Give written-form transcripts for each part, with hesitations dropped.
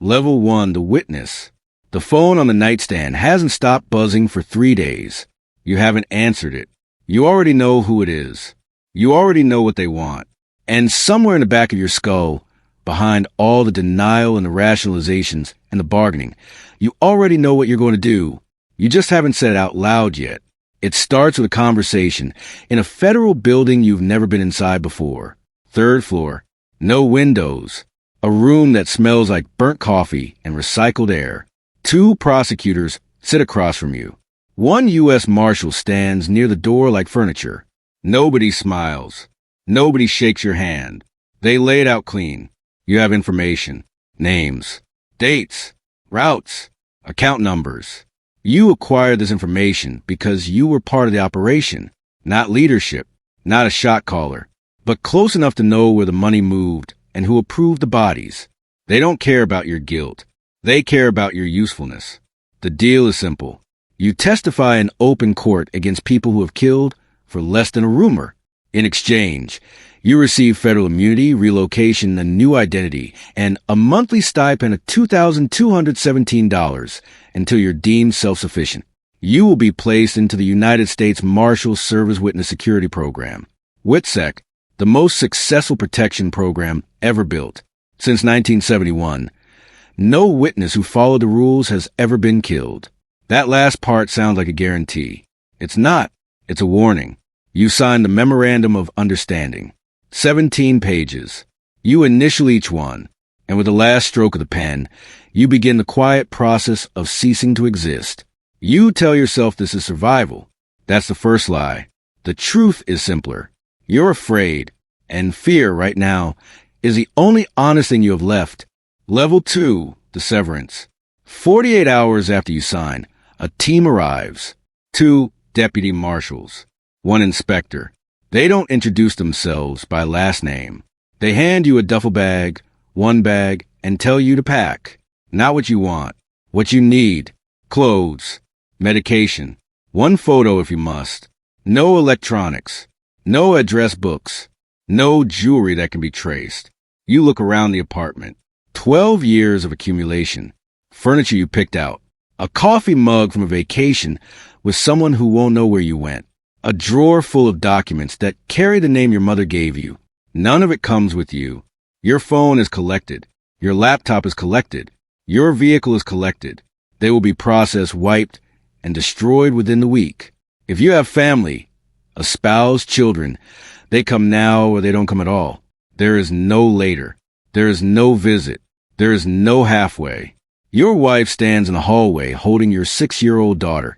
Level 1, the witness. The phone on the nightstand hasn't stopped buzzing for 3 days. You haven't answered it. You already know who it is. You already know what they want. And somewhere in the back of your skull, behind all the denial and the rationalizations and the bargaining, you already know what you're going to do. You just haven't said it out loud yet. It starts with a conversation in a federal building you've never been inside before. 3rd floor, no windows, a room that smells like burnt coffee and recycled air. 2 prosecutors sit across from you. 1 U.S. Marshal stands near the door like furniture. Nobody smiles. Nobody shakes your hand. They lay it out clean. You have information, names, dates, routes, account numbers. You acquired this information because you were part of the operation, not leadership, not a shot caller, but close enough to know where the money moved and who approved the bodies. They don't care about your guilt. They care about your usefulness. The deal is simple. You testify in open court against people who have killed for less than a rumor. In exchange, you receive federal immunity, relocation, a new identity, and a monthly stipend of $2,217 until you're deemed self-sufficient. You will be placed into the United States Marshals Witness Security Program, WITSEC, the most successful protection program ever built. Since 1971, no witness who followed the rules has ever been killed. That last part sounds like a guarantee. It's not. It's a warning. You signed the Memorandum of Understanding. 17 pages. You initial each one, and with the last stroke of the pen, you begin the quiet process of ceasing to exist. You tell yourself this is survival. That's the first lie. The truth is simpler. You're afraid, and fear right now is the only honest thing you have left. Level 2, the severance. 48 hours after you sign, a team arrives. 2 deputy marshals. 1 inspector. They don't introduce themselves by last name. They hand you a duffel bag, 1 bag, and tell you to pack. Not what you want, what you need. Clothes, medication, 1 photo if you must. No electronics, no address books, no jewelry that can be traced. You look around the apartment. 12 years of accumulation. Furniture you picked out. A coffee mug from a vacation with someone who won't know where you went. A drawer full of documents that carry the name your mother gave you. None of it comes with you. Your phone is collected. Your laptop is collected. Your vehicle is collected. They will be processed, wiped, and destroyed within the week. If you have family, a spouse, children, they come now or they don't come at all. There is no later. There is no visit. There is no halfway. Your wife stands in the hallway holding your 6-year-old daughter,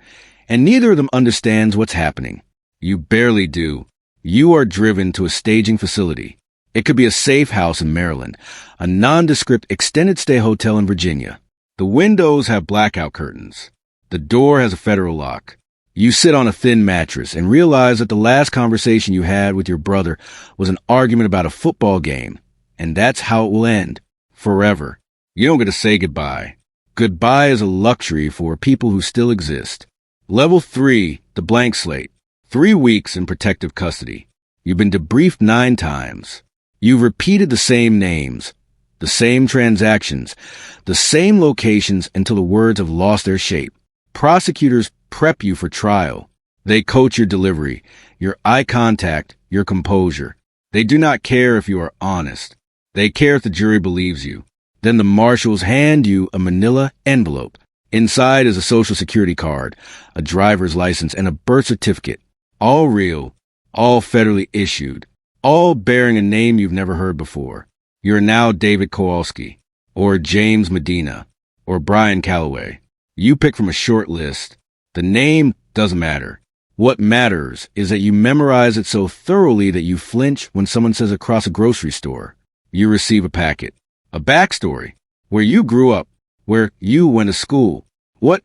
and neither of them understands what's happening. You barely do. You are driven to a staging facility. It could be a safe house in Maryland, a nondescript extended stay hotel in Virginia. The windows have blackout curtains. The door has a federal lock. You sit on a thin mattress and realize that the last conversation you had with your brother was an argument about a football game, and that's how it will end. Forever. You don't get to say goodbye. Goodbye is a luxury for people who still exist. Level 3, the blank slate. 3 weeks in protective custody. You've been debriefed 9 times. You've repeated the same names, the same transactions, the same locations until the words have lost their shape. Prosecutors prep you for trial. They coach your delivery, your eye contact, your composure. They do not care if you are honest. They care if the jury believes you. Then the marshals hand you a manila envelope. Inside is a social security card, a driver's license, and a birth certificate. All real, all federally issued, all bearing a name you've never heard before. You're now David Kowalski, or James Medina, or Brian Calloway. You pick from a short list. The name doesn't matter. What matters is that you memorize it so thoroughly that you flinch when someone says across a grocery store. You receive a packet, a backstory, where you grew up, where you went to school, what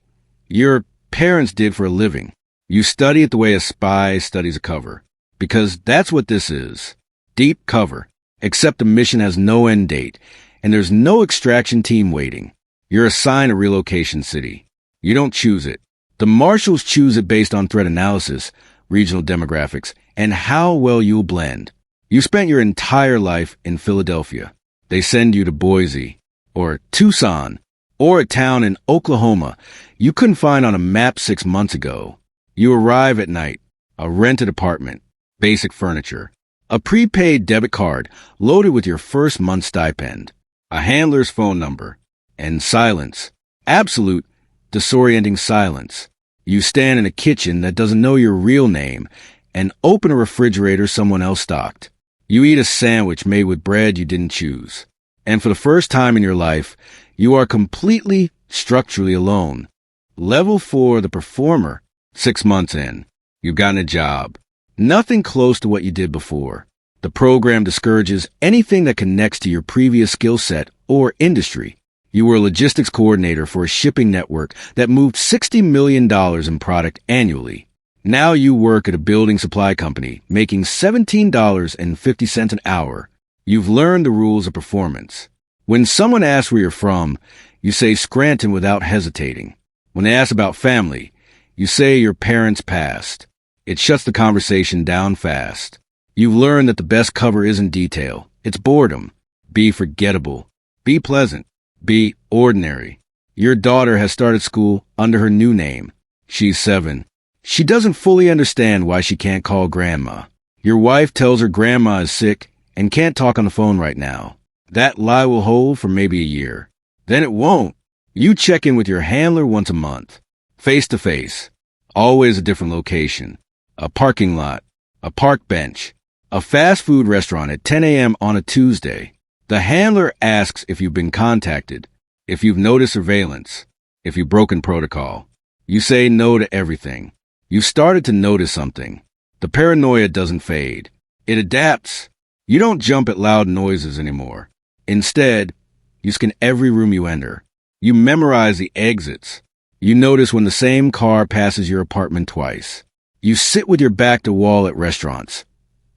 your parents did for a living. You study it the way a spy studies a cover, because that's what this is. Deep cover, except the mission has no end date, and there's no extraction team waiting. You're assigned a relocation city. You don't choose it. The marshals choose it based on threat analysis, regional demographics, and how well you'll blend. You spent your entire life in Philadelphia. They send you to Boise, or Tucson, or a town in Oklahoma you couldn't find on a map 6 months ago. You arrive at night, a rented apartment, basic furniture, a prepaid debit card loaded with your first month's stipend, a handler's phone number, and silence. Absolute, disorienting silence. You stand in a kitchen that doesn't know your real name and open a refrigerator someone else stocked. You eat a sandwich made with bread you didn't choose. And for the first time in your life, you are completely, structurally alone. Level 4, the performer. 6 months in, you've gotten a job. Nothing close to what you did before. The program discourages anything that connects to your previous skill set or industry. You were a logistics coordinator for a shipping network that moved $60 million in product annually. Now you work at a building supply company, making $17.50 an hour. You've learned the rules of performance. When someone asks where you're from, you say Scranton without hesitating. When they ask about family, you say your parents passed. It shuts the conversation down fast. You've learned that the best cover isn't detail. It's boredom. Be forgettable. Be pleasant. Be ordinary. Your daughter has started school under her new name. She's 7. She doesn't fully understand why she can't call grandma. Your wife tells her grandma is sick and can't talk on the phone right now. That lie will hold for maybe a year. Then it won't. You check in with your handler once a month. Face to face. Always a different location. A parking lot. A park bench. A fast food restaurant at 10 a.m. on a Tuesday. The handler asks if you've been contacted, if you've noticed surveillance, if you've broken protocol. You say no to everything. You've started to notice something. The paranoia doesn't fade. It adapts. You don't jump at loud noises anymore. Instead, you scan every room you enter. You memorize the exits. You notice when the same car passes your apartment twice. You sit with your back to wall at restaurants.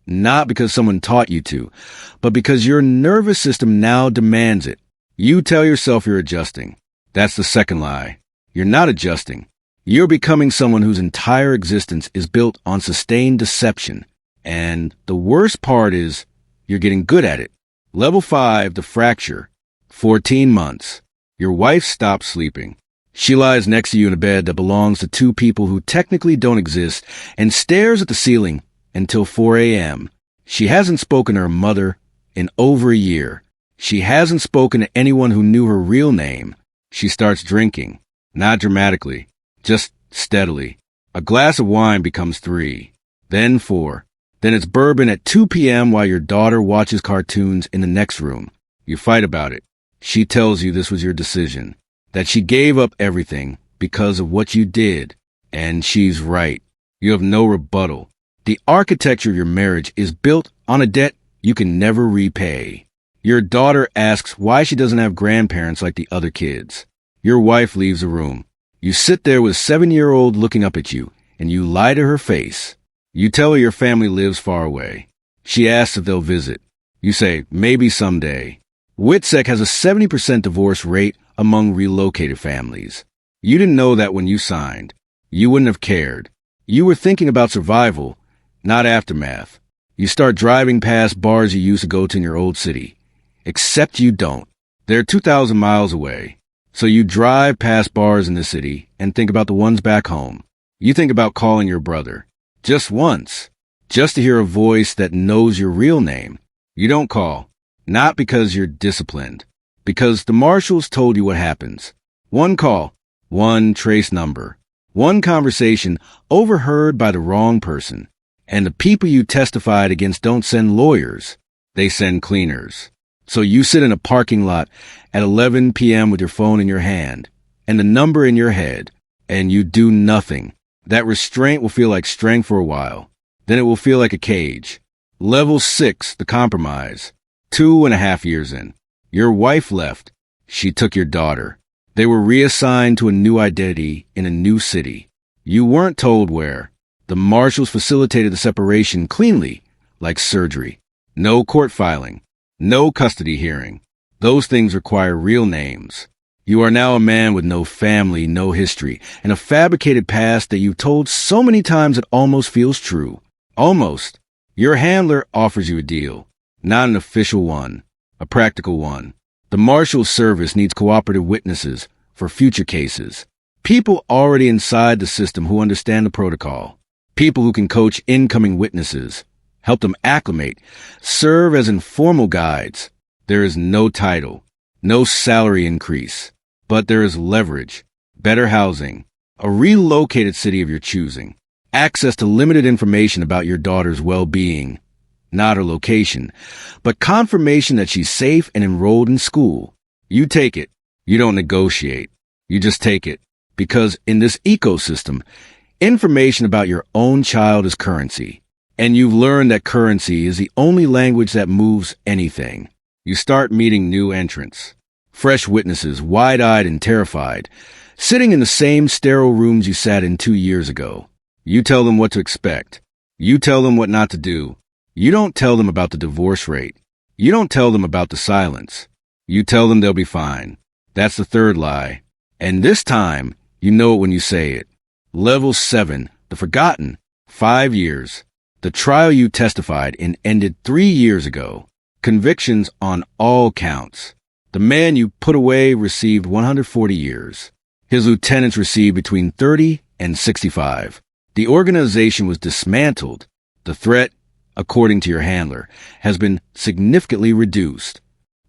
Not because someone taught you to, but because your nervous system now demands it. You tell yourself you're adjusting. That's the second lie. You're not adjusting. You're becoming someone whose entire existence is built on sustained deception. And the worst part is, you're getting good at it. Level 5, the fracture. 14 months. Your wife stops sleeping. She lies next to you in a bed that belongs to 2 people who technically don't exist and stares at the ceiling until 4 a.m. She hasn't spoken to her mother in over a year. She hasn't spoken to anyone who knew her real name. She starts drinking. Not dramatically. Just steadily. A glass of wine becomes 3, then 4. Then it's bourbon at 2 p.m. while your daughter watches cartoons in the next room. You fight about it. She tells you this was your decision, that she gave up everything because of what you did. And she's right. You have no rebuttal. The architecture of your marriage is built on a debt you can never repay. Your daughter asks why she doesn't have grandparents like the other kids. Your wife leaves the room. You sit there with a 7-year-old looking up at you, and you lie to her face. You tell her your family lives far away. She asks if they'll visit. You say, maybe someday. WITSEC has a 70% divorce rate among relocated families. You didn't know that when you signed. You wouldn't have cared. You were thinking about survival, not aftermath. You start driving past bars you used to go to in your old city. Except you don't. They're 2,000 miles away. So you drive past bars in the city and think about the ones back home. You think about calling your brother. Just once. Just to hear a voice that knows your real name. You don't call. Not because you're disciplined. Because the marshals told you what happens. One call. One trace number. One conversation overheard by the wrong person. And the people you testified against don't send lawyers. They send cleaners. So you sit in a parking lot at 11 p.m. with your phone in your hand and the number in your head, and you do nothing. That restraint will feel like strength for a while. Then it will feel like a cage. Level 6, the compromise. 2.5 years in. Your wife left. She took your daughter. They were reassigned to a new identity in a new city. You weren't told where. The marshals facilitated the separation cleanly, like surgery. No court filing. No custody hearing. Those things require real names. You are now a man with no family, no history, and a fabricated past that you've told so many times it almost feels true. Almost. Your handler offers you a deal. Not an official one. A practical one. The Marshals Service needs cooperative witnesses for future cases. People already inside the system who understand the protocol. People who can coach incoming witnesses, help them acclimate, serve as informal guides. There is no title, no salary increase, but there is leverage, better housing, a relocated city of your choosing, access to limited information about your daughter's well-being, not her location, but confirmation that she's safe and enrolled in school. You take it. You don't negotiate. You just take it. Because in this ecosystem, information about your own child is currency. And you've learned that currency is the only language that moves anything. You start meeting new entrants. Fresh witnesses, wide-eyed and terrified, sitting in the same sterile rooms you sat in 2 years ago. You tell them what to expect. You tell them what not to do. You don't tell them about the divorce rate. You don't tell them about the silence. You tell them they'll be fine. That's the third lie. And this time, you know it when you say it. Level 7, the forgotten, 5 years. The trial you testified in ended 3 years ago. Convictions on all counts. The man you put away received 140 years. His lieutenants received between 30 and 65. The organization was dismantled. The threat, according to your handler, has been significantly reduced.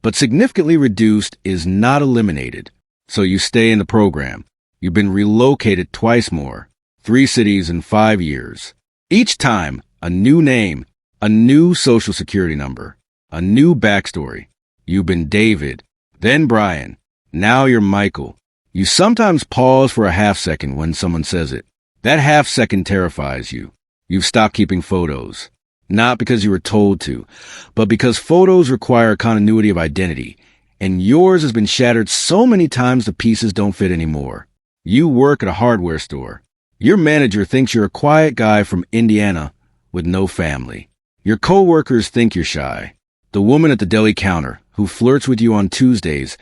But significantly reduced is not eliminated. So you stay in the program. You've been relocated twice more. 3 cities in 5 years. Each time, a new name, a new social security number, a new backstory. You've been David, then Brian, now you're Michael. You sometimes pause for a half-second when someone says it. That half-second terrifies you. You've stopped keeping photos. Not because you were told to, but because photos require continuity of identity, and yours has been shattered so many times the pieces don't fit anymore. You work at a hardware store. Your manager thinks you're a quiet guy from Indiana with no family. Your coworkers think you're shy. The woman at the deli counter, who flirts with you on Tuesdays,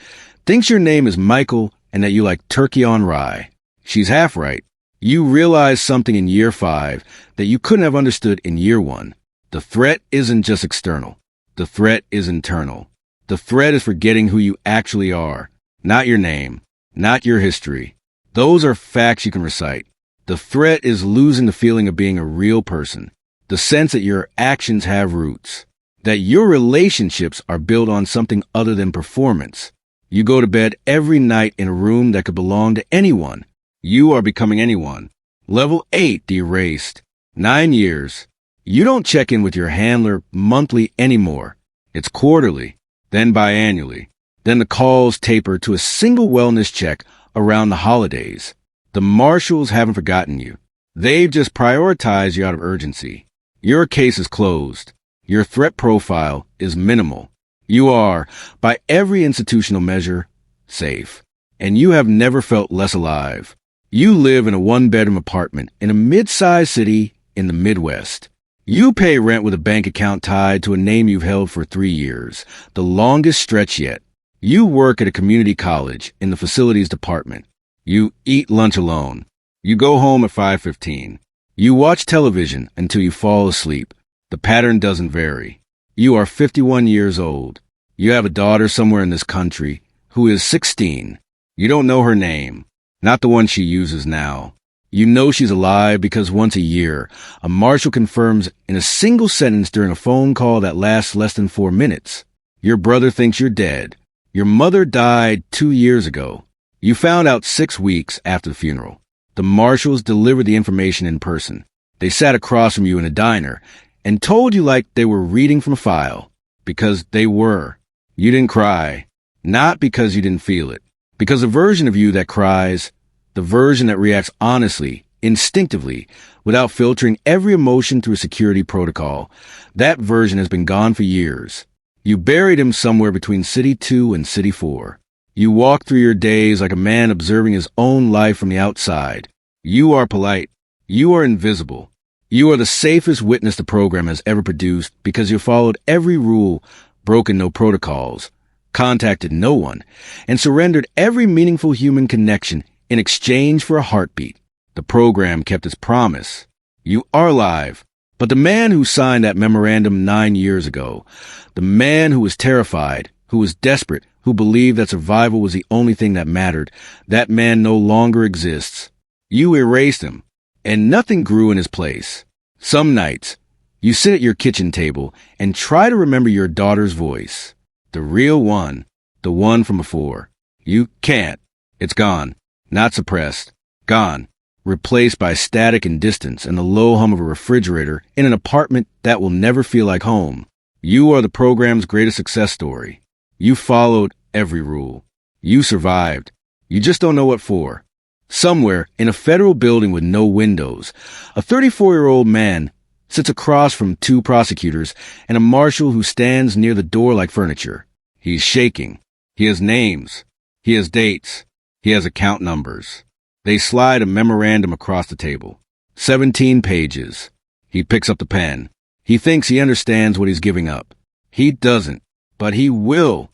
thinks your name is Michael and that you like turkey on rye. She's half right. You realize something in year 5 that you couldn't have understood in year 1. The threat isn't just external. The threat is internal. The threat is forgetting who you actually are, not your name, not your history. Those are facts you can recite. The threat is losing the feeling of being a real person, the sense that your actions have roots, that your relationships are built on something other than performance. You go to bed every night in a room that could belong to anyone. You are becoming anyone. Level 8, the erased. 9 years. You don't check in with your handler monthly anymore. It's quarterly, then biannually. Then the calls taper to a single wellness check around the holidays. The marshals haven't forgotten you. They've just prioritized you out of urgency. Your case is closed. Your threat profile is minimal. You are, by every institutional measure, safe. And you have never felt less alive. You live in a 1-bedroom apartment in a mid-sized city in the Midwest. You pay rent with a bank account tied to a name you've held for 3 years, the longest stretch yet. You work at a community college in the facilities department. You eat lunch alone. You go home at 5:15. You watch television until you fall asleep. The pattern doesn't vary. You are 51 years old. You have a daughter somewhere in this country who is 16. You don't know her name, not the one she uses now. You know she's alive because once a year, a marshal confirms in a single sentence during a phone call that lasts less than 4 minutes. Your brother thinks you're dead. Your mother died 2 years ago. You found out 6 weeks after the funeral. The marshals delivered the information in person. They sat across from you in a diner and told you like they were reading from a file. Because they were. You didn't cry. Not because you didn't feel it. Because the version of you that cries, the version that reacts honestly, instinctively, without filtering every emotion through a security protocol, that version has been gone for years. You buried him somewhere between City 2 and City 4. You walk through your days like a man observing his own life from the outside. You are polite. You are invisible. You are the safest witness the program has ever produced because you followed every rule, broken no protocols, contacted no one, and surrendered every meaningful human connection in exchange for a heartbeat. The program kept its promise. You are alive. But the man who signed that memorandum 9 years ago, the man who was terrified, who was desperate, who believed that survival was the only thing that mattered, that man no longer exists. You erased him, and nothing grew in his place. Some nights, you sit at your kitchen table and try to remember your daughter's voice. The real one, the one from before. You can't. It's gone. Not suppressed. Gone. Replaced by static and distance and the low hum of a refrigerator in an apartment that will never feel like home. You are the program's greatest success story. You followed every rule. You survived. You just don't know what for. Somewhere in a federal building with no windows, a 34-year-old man sits across from two prosecutors and a marshal who stands near the door like furniture. He's shaking. He has names. He has dates. He has account numbers. They slide a memorandum across the table. 17 pages. He picks up the pen. He thinks he understands what he's giving up. He doesn't, but he will.